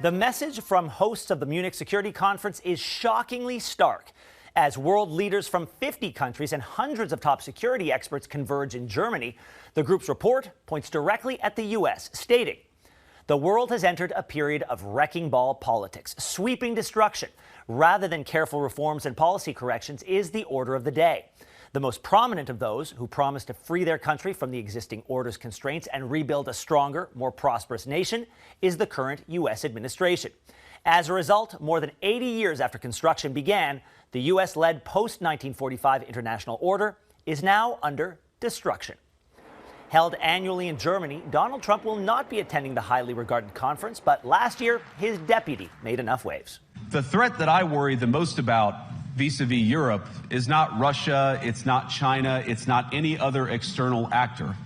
The message from hosts of the Munich Security Conference is shockingly stark. As world leaders from 50 countries and hundreds of top security experts converge in Germany, the group's report points directly at the U.S., stating, "The world has entered a period of wrecking ball politics. Sweeping destruction, rather than careful reforms and policy corrections, is the order of the day. The most prominent of those who promise to free their country from the existing order's constraints and rebuild a stronger, more prosperous nation is the current U.S. administration. As a result, more than 80 years after construction began, the U.S.-led post-1945 international order is now under destruction." Held annually in Germany, Donald Trump will not be attending the highly regarded conference, but last year, his deputy made enough waves. The threat that I worry the most about vis-a-vis Europe is not Russia, it's not China, it's not any other external actor.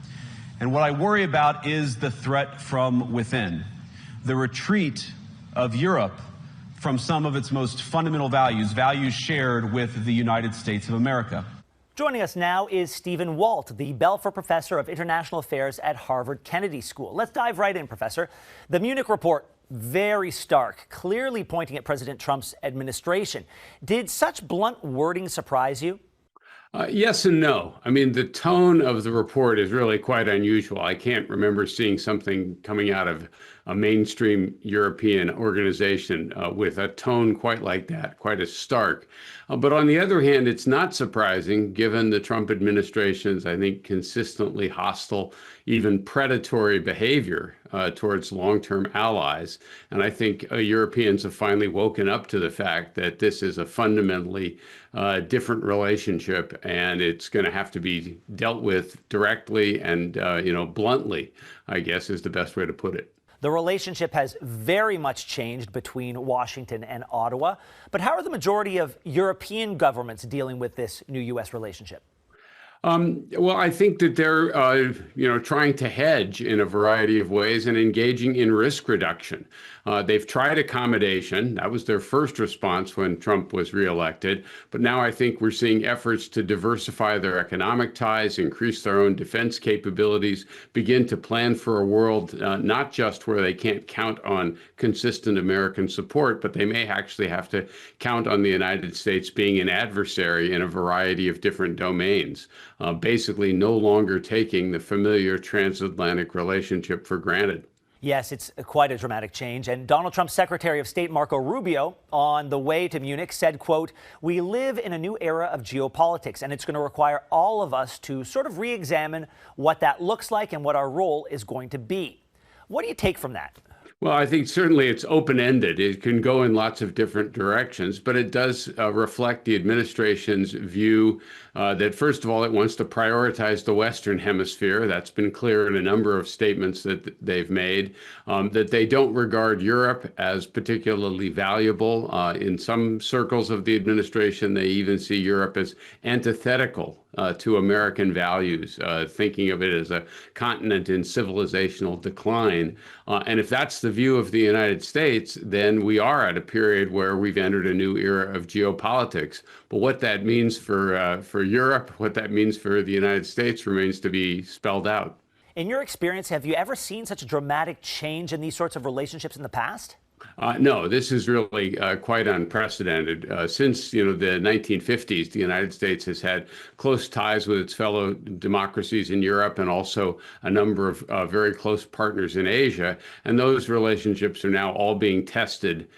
And what I worry about is the threat from within, the retreat of Europe from some of its most fundamental values, values shared with the United States of America. Joining us now is Stephen Walt, the Belfer Professor of International Affairs at Harvard Kennedy School. Let's dive right in, Professor. The Munich report, very stark, clearly pointing at President Trump's administration. Did such blunt wording surprise you? Yes and no. I mean, the tone of the report is really quite unusual. I can't remember seeing something coming out of a mainstream European organization with a tone quite like that, quite as stark. But on the other hand, it's not surprising given the Trump administration's, I think, consistently hostile, even predatory behavior towards long-term allies. And I think Europeans have finally woken up to the fact that this is a fundamentally different relationship, and it's going to have to be dealt with directly and, bluntly, I guess is the best way to put it. The relationship has very much changed between Washington and Ottawa. But how are the majority of European governments dealing with this new U.S. relationship? Well, I think that they're, trying to hedge in a variety of ways and engaging in risk reduction. They've tried accommodation. That was their first response when Trump was reelected. But now I think we're seeing efforts to diversify their economic ties, increase their own defense capabilities, begin to plan for a world not just where they can't count on consistent American support, but they may actually have to count on the United States being an adversary in a variety of different domains. Basically no longer taking the familiar transatlantic relationship for granted. Yes, it's quite a dramatic change. And Donald Trump's Secretary of State Marco Rubio, on the way to Munich, said, quote, "We live in a new era of geopolitics, and it's going to require all of us to sort of re-examine what that looks like and what our role is going to be." What do you take from that? Well, I think certainly it's open-ended. It can go in lots of different directions, but it does reflect the administration's view that, first of all, it wants to prioritize the Western Hemisphere. That's been clear in a number of statements that they've made, that they don't regard Europe as particularly valuable. In some circles of the administration, they even see Europe as antithetical to American values, thinking of it as a continent in civilizational decline. And if that's the view of the United States, then we are at a period where we've entered a new era of geopolitics. But what that means for Europe, what that means for the United States remains to be spelled out. In your experience, have you ever seen such a dramatic change in these sorts of relationships in the past? No, this is really quite unprecedented. Since, the 1950s, the United States has had close ties with its fellow democracies in Europe and also a number of very close partners in Asia. And those relationships are now all being tested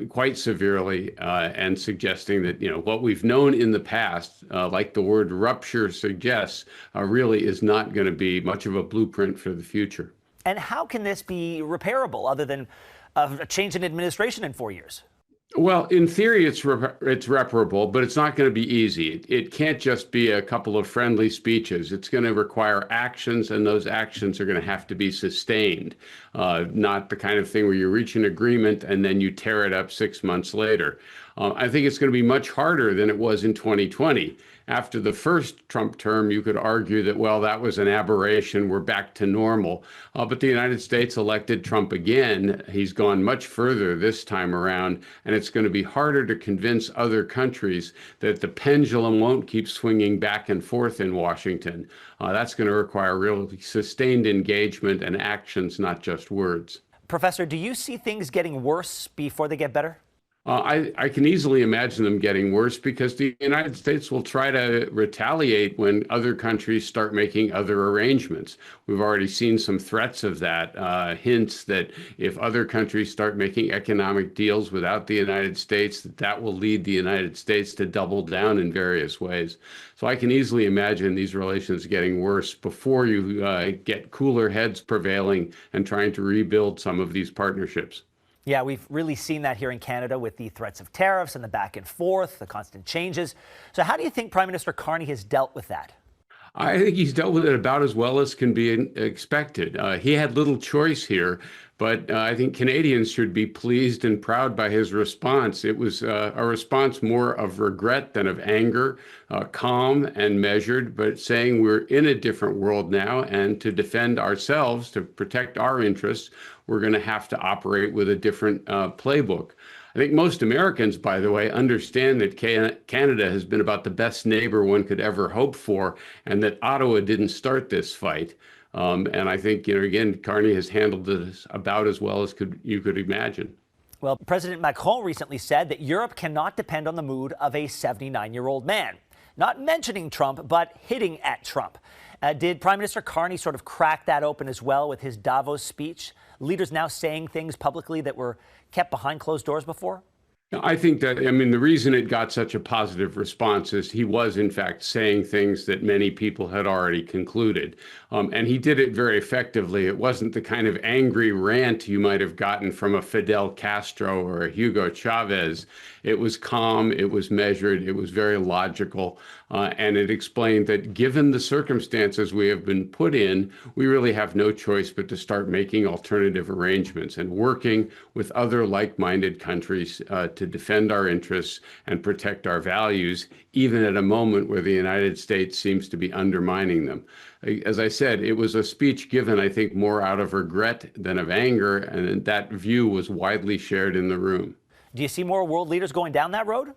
quite severely and suggesting that, what we've known in the past, like the word rupture suggests, really is not going to be much of a blueprint for the future. And how can this be repairable other than a change in administration in 4 years? Well, in theory, it's reparable, but it's not going to be easy. It can't just be a couple of friendly speeches. It's going to require actions, and those actions are going to have to be sustained, not the kind of thing where you reach an agreement and then you tear it up 6 months later. I think it's going to be much harder than it was in 2020. After the first Trump term, you could argue that, well, that was an aberration. We're back to normal. But the United States elected Trump again. He's gone much further this time around, and it's going to be harder to convince other countries that the pendulum won't keep swinging back and forth in Washington. That's going to require real sustained engagement and actions, not just words. Professor, do you see things getting worse before they get better? I can easily imagine them getting worse because the United States will try to retaliate when other countries start making other arrangements. We've already seen some threats of that, hints that if other countries start making economic deals without the United States, that will lead the United States to double down in various ways. So I can easily imagine these relations getting worse before you get cooler heads prevailing and trying to rebuild some of these partnerships. Yeah, we've really seen that here in Canada with the threats of tariffs and the back and forth, the constant changes. So how do you think Prime Minister Carney has dealt with that? I think he's dealt with it about as well as can be expected. He had little choice here, but I think Canadians should be pleased and proud by his response. It was a response more of regret than of anger, calm and measured, but saying we're in a different world now, and to defend ourselves, to protect our interests, we're going to have to operate with a different playbook. I think most Americans, by the way, understand that Canada has been about the best neighbor one could ever hope for, and that Ottawa didn't start this fight. And I think, again, Carney has handled this about as well as you could imagine. Well, President Macron recently said that Europe cannot depend on the mood of a 79-year-old man. Not mentioning Trump, but hitting at Trump. Did Prime Minister Carney sort of crack that open as well with his Davos speech? Leaders now saying things publicly that were kept behind closed doors before? I think that, the reason it got such a positive response is he was, in fact, saying things that many people had already concluded. And he did it very effectively. It wasn't the kind of angry rant you might have gotten from a Fidel Castro or a Hugo Chavez. It was calm, it was measured, it was very logical, and it explained that given the circumstances we have been put in, we really have no choice but to start making alternative arrangements and working with other like-minded countries to defend our interests and protect our values, even at a moment where the United States seems to be undermining them. As I said, it was a speech given, I think, more out of regret than of anger, and that view was widely shared in the room. Do you see more world leaders going down that road?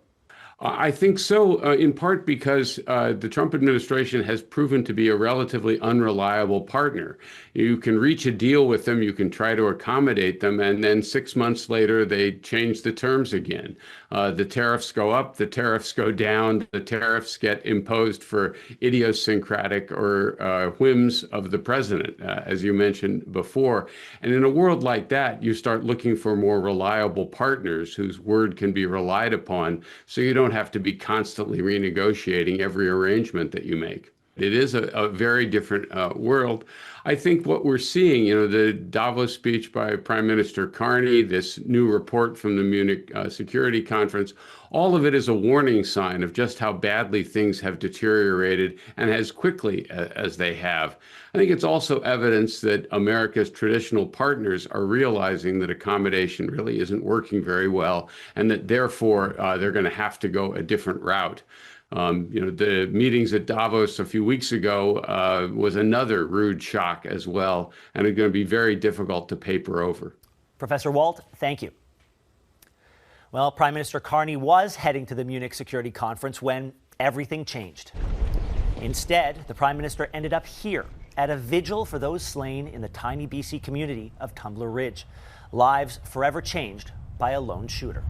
I think so, in part because the Trump administration has proven to be a relatively unreliable partner. You can reach a deal with them, you can try to accommodate them, and then 6 months later, they change the terms again. The tariffs go up, the tariffs go down, the tariffs get imposed for idiosyncratic or whims of the president, as you mentioned before. And in a world like that, you start looking for more reliable partners whose word can be relied upon, so you don't have to be constantly renegotiating every arrangement that you make. It is a very different world. I think what we're seeing, the Davos speech by Prime Minister Carney, this new report from the Munich Security Conference, all of it is a warning sign of just how badly things have deteriorated and as quickly as they have. I think it's also evidence that America's traditional partners are realizing that accommodation really isn't working very well, and that therefore they're going to have to go a different route. The meetings at Davos a few weeks ago was another rude shock as well, and it's going to be very difficult to paper over. Professor Walt, thank you. Well, Prime Minister Carney was heading to the Munich Security Conference when everything changed. Instead, the Prime Minister ended up here at a vigil for those slain in the tiny BC community of Tumbler Ridge. Lives forever changed by a lone shooter.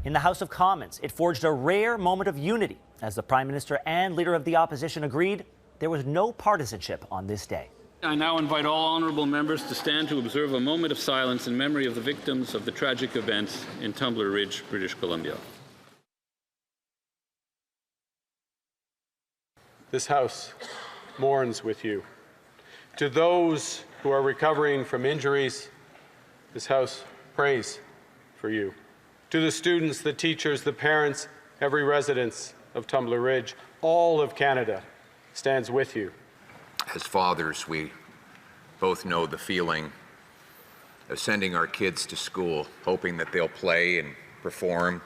In the House of Commons, it forged a rare moment of unity as the Prime Minister and Leader of the Opposition agreed there was no partisanship on this day. I now invite all honourable members to stand to observe a moment of silence in memory of the victims of the tragic events in Tumbler Ridge, British Columbia. This House mourns with you. To those who are recovering from injuries, this House prays for you. To the students, the teachers, the parents, every resident of Tumbler Ridge, all of Canada stands with you. As fathers, we both know the feeling of sending our kids to school, hoping that they'll play and perform,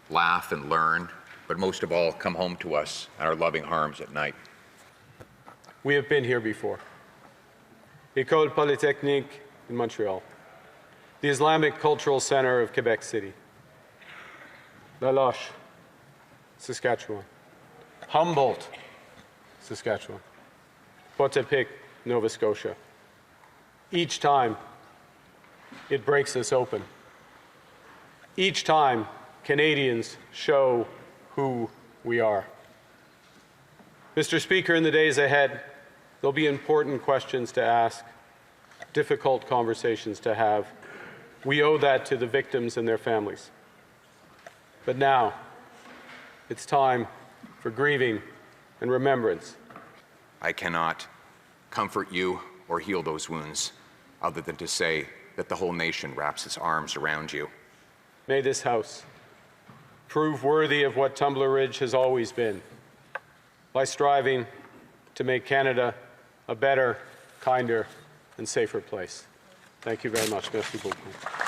laugh and learn, but most of all, come home to us in our loving arms at night. We have been here before. École Polytechnique in Montreal, the Islamic Cultural Center of Quebec City, La Loche, Saskatchewan, Humboldt, Saskatchewan, Potepic, Nova Scotia, Each time, it breaks us open. Each time, Canadians show who we are. Mr. Speaker, in the days ahead, there'll be important questions to ask, difficult conversations to have. We owe that to the victims and their families. But now, it's time for grieving and remembrance. I cannot comfort you or heal those wounds other than to say that the whole nation wraps its arms around you. May this House prove worthy of what Tumbler Ridge has always been, by striving to make Canada a better, kinder, and safer place. Thank you very much. Merci beaucoup.